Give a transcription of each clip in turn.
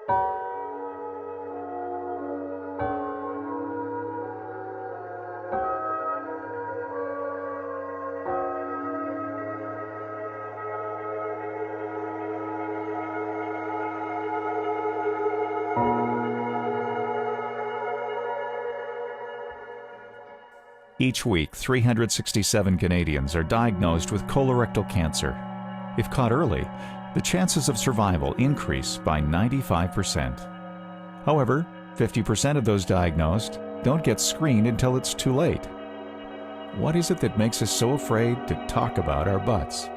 Each week, 367 Canadians are diagnosed with colorectal cancer. If caught early, the chances of survival increase by 95%. However, 50% of those diagnosed don't get screened until it's too late. What is it that makes us so afraid to talk about our butts?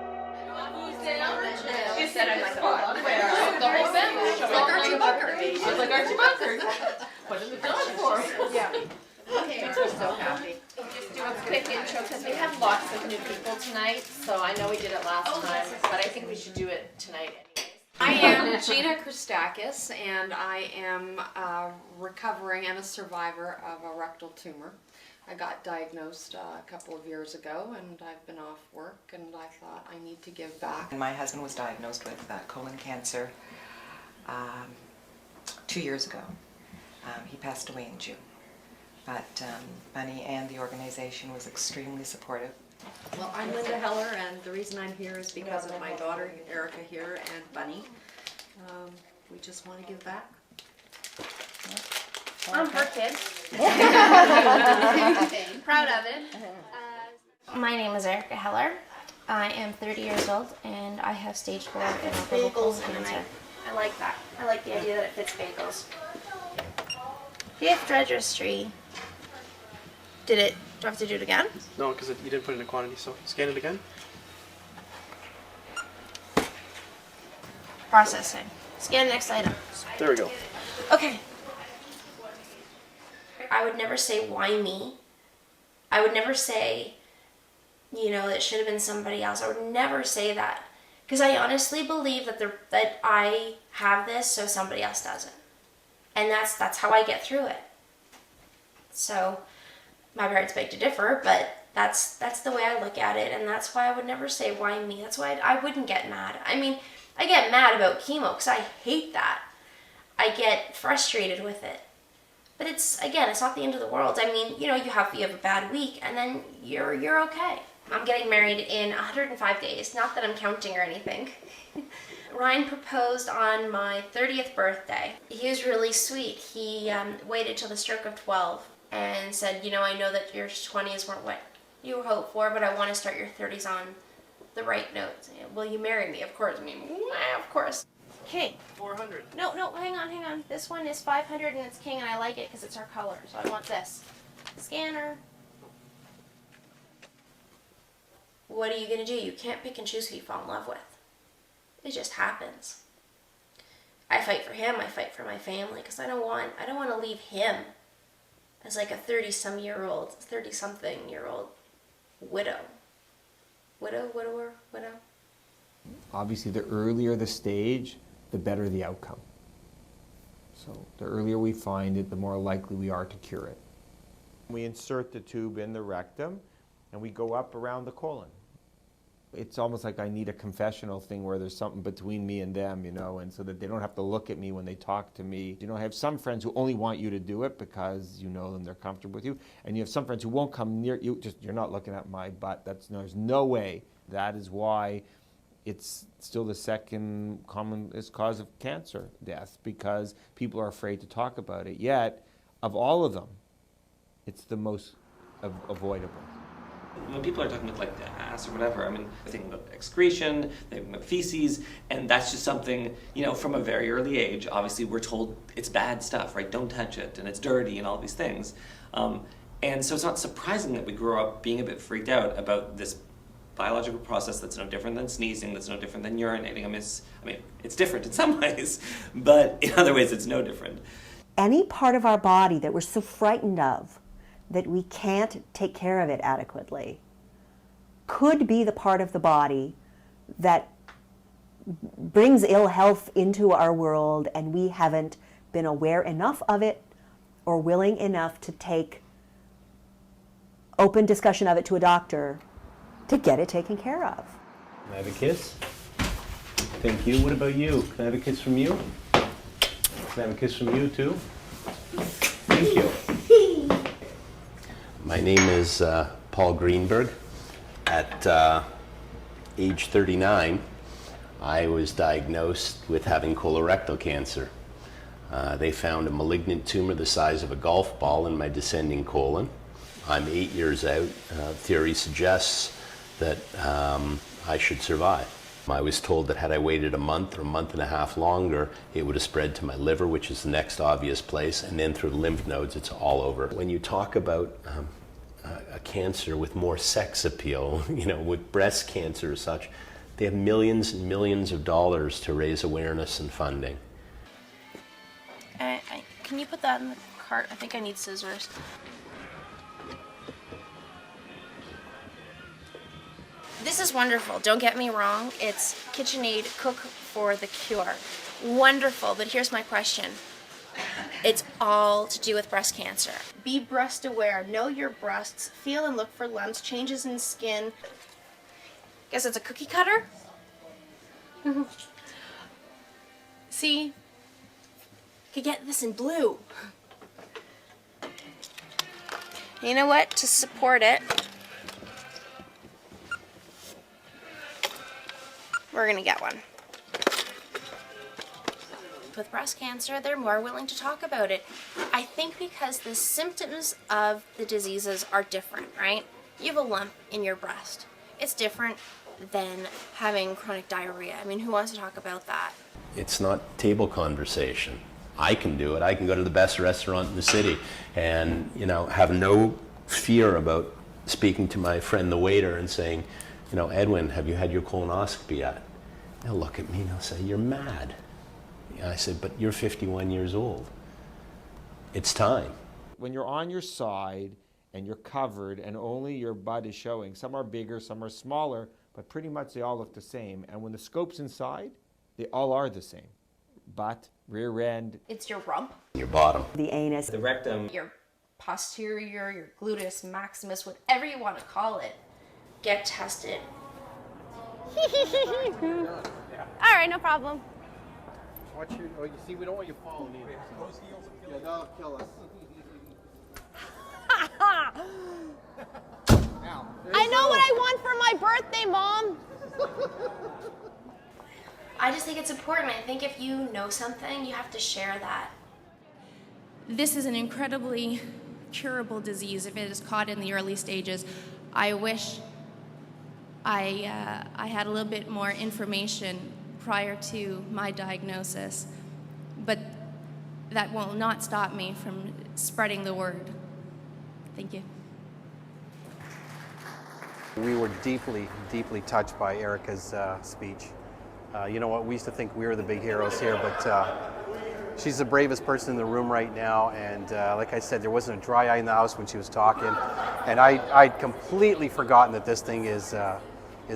Okay, we're so happy. Just do a quick intro because we have lots of new people tonight, so I know we did it last time, but I think we should do it tonight anyways. I am Gina Christakis, and I am recovering and a survivor of a rectal tumor. I got diagnosed a couple of years ago, and I've been off work, and I thought I need to give back. My husband was diagnosed with colon cancer 2 years ago. He passed away in June. But Bunny and the organization was extremely supportive. Well, I'm Linda Heller, and the reason I'm here is because of my daughter, Erica, here, and Bunny. We just want to give back. I'm her kid. Proud of it. My name is Erica Heller. I am 30 years old, and I have stage 4 inoperable colon cancer. I like that. I like the idea that it fits bagels. Gift registry. Do I have to do it again? No, because you didn't put in a quantity, so scan it again. Processing. Scan next item. There we go. Okay. I would never say, why me? I would never say, you know, it should have been somebody else. I would never say that. Because I honestly believe that I have this so somebody else doesn't. And that's how I get through it. So, my parents beg to differ, but that's the way I look at it, and that's why I would never say, why me? That's why I wouldn't get mad. I mean, I get mad about chemo because I hate that. I get frustrated with it. But it's not the end of the world. I mean, you know, you have a bad week, and then you're okay. I'm getting married in 105 days. Not that I'm counting or anything. Ryan proposed on my 30th birthday. He was really sweet. He waited till the stroke of 12 and said, you know, I know that your 20s weren't what you hoped for, but I want to start your 30s on the right note. Will you marry me? Of course. I mean, of course. Okay. 400. No, hang on. This one is 500 and it's king, and I like it because it's our color, so I want this. Scanner. What are you going to do? You can't pick and choose who you fall in love with. It just happens. I fight for him, I fight for my family, because I don't want to leave him as like a 30-something-year-old widow. Widower? Obviously, the earlier the stage, the better the outcome. So the earlier we find it, the more likely we are to cure it. We insert the tube in the rectum, and we go up around the colon. It's almost like I need a confessional thing where there's something between me and them, you know, and so that they don't have to look at me when they talk to me. You know, I have some friends who only want you to do it because you know them, they're comfortable with you, and you have some friends who won't come near you, you're not looking at my butt. There's no way. That is why it's still the second commonest cause of cancer death, because people are afraid to talk about it. Yet, of all of them, it's the most avoidable. When people are talking about like the ass or whatever, I mean, they're thinking about excretion, they're thinking about feces, and that's just something, you know, from a very early age, obviously we're told it's bad stuff, right? Don't touch it, and it's dirty, and all these things. And so it's not surprising that we grow up being a bit freaked out about this biological process that's no different than sneezing, that's no different than urinating. I mean, it's different in some ways, but in other ways it's no different. Any part of our body that we're so frightened of that we can't take care of it adequately could be the part of the body that brings ill health into our world, and we haven't been aware enough of it or willing enough to take open discussion of it to a doctor to get it taken care of. Can I have a kiss? Thank you. What about you? Can I have a kiss from you? Can I have a kiss from you too? Thank you. My name is Paul Greenberg. At age 39, I was diagnosed with having colorectal cancer. They found a malignant tumor the size of a golf ball in my descending colon. I'm 8 years out. Theory suggests that I should survive. I was told that had I waited a month or a month and a half longer, it would have spread to my liver, which is the next obvious place, and then through the lymph nodes, it's all over. When you talk about a cancer with more sex appeal, you know, with breast cancer or such, they have millions and millions of dollars to raise awareness and funding. Can you put that in the cart? I think I need scissors. This is wonderful, don't get me wrong. It's KitchenAid Cook for the Cure. Wonderful, but here's my question. It's all to do with breast cancer. Be breast aware, know your breasts, feel and look for lumps, changes in skin. Guess it's a cookie cutter? See? Could get this in blue. You know what? To support it, we're gonna get one. With breast cancer, they're more willing to talk about it. I think because the symptoms of the diseases are different, right? You have a lump in your breast. It's different than having chronic diarrhea. I mean, who wants to talk about that? It's not table conversation. I can do it. I can go to the best restaurant in the city and, you know, have no fear about speaking to my friend the waiter and saying, you know, Edwin, have you had your colonoscopy yet? They'll look at me and they'll say, you're mad. I said, but you're 51 years old. It's time. When you're on your side and you're covered and only your butt is showing, some are bigger, some are smaller, but pretty much they all look the same. And when the scope's inside, they all are the same. Butt, rear end. It's your rump. Your bottom. The anus. The rectum. Your posterior, your gluteus maximus, whatever you want to call it. Get tested. All right, no problem. Watch your, oh, you see, we don't want you falling either. Yeah, that'll kill us. I know what I want for my birthday, Mom. I just think it's important. I think if you know something, you have to share that. This is an incredibly curable disease if it is caught in the early stages. I wish I had a little bit more information prior to my diagnosis, but that will not stop me from spreading the word. Thank you. We were deeply, deeply touched by Erica's speech. You know what, we used to think we were the big heroes here, but she's the bravest person in the room right now, and like I said, there wasn't a dry eye in the house when she was talking, and I'd completely forgotten that this thing is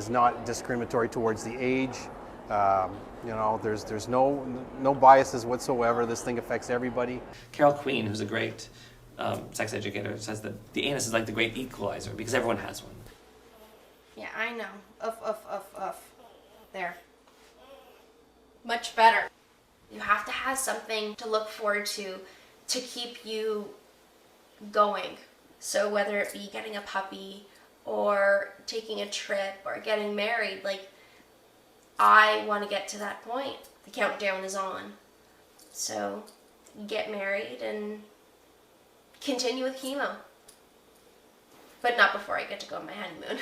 not discriminatory towards the age. You know, there's no biases whatsoever. This thing affects everybody. Carol Queen, who's a great sex educator, says that the anus is like the great equalizer because everyone has one. Yeah, I know. There. Much better. You have to have something to look forward to keep you going. So whether it be getting a puppy or taking a trip or getting married, like, I want to get to that point. The countdown is on. So get married and continue with chemo. But not before I get to go on my honeymoon.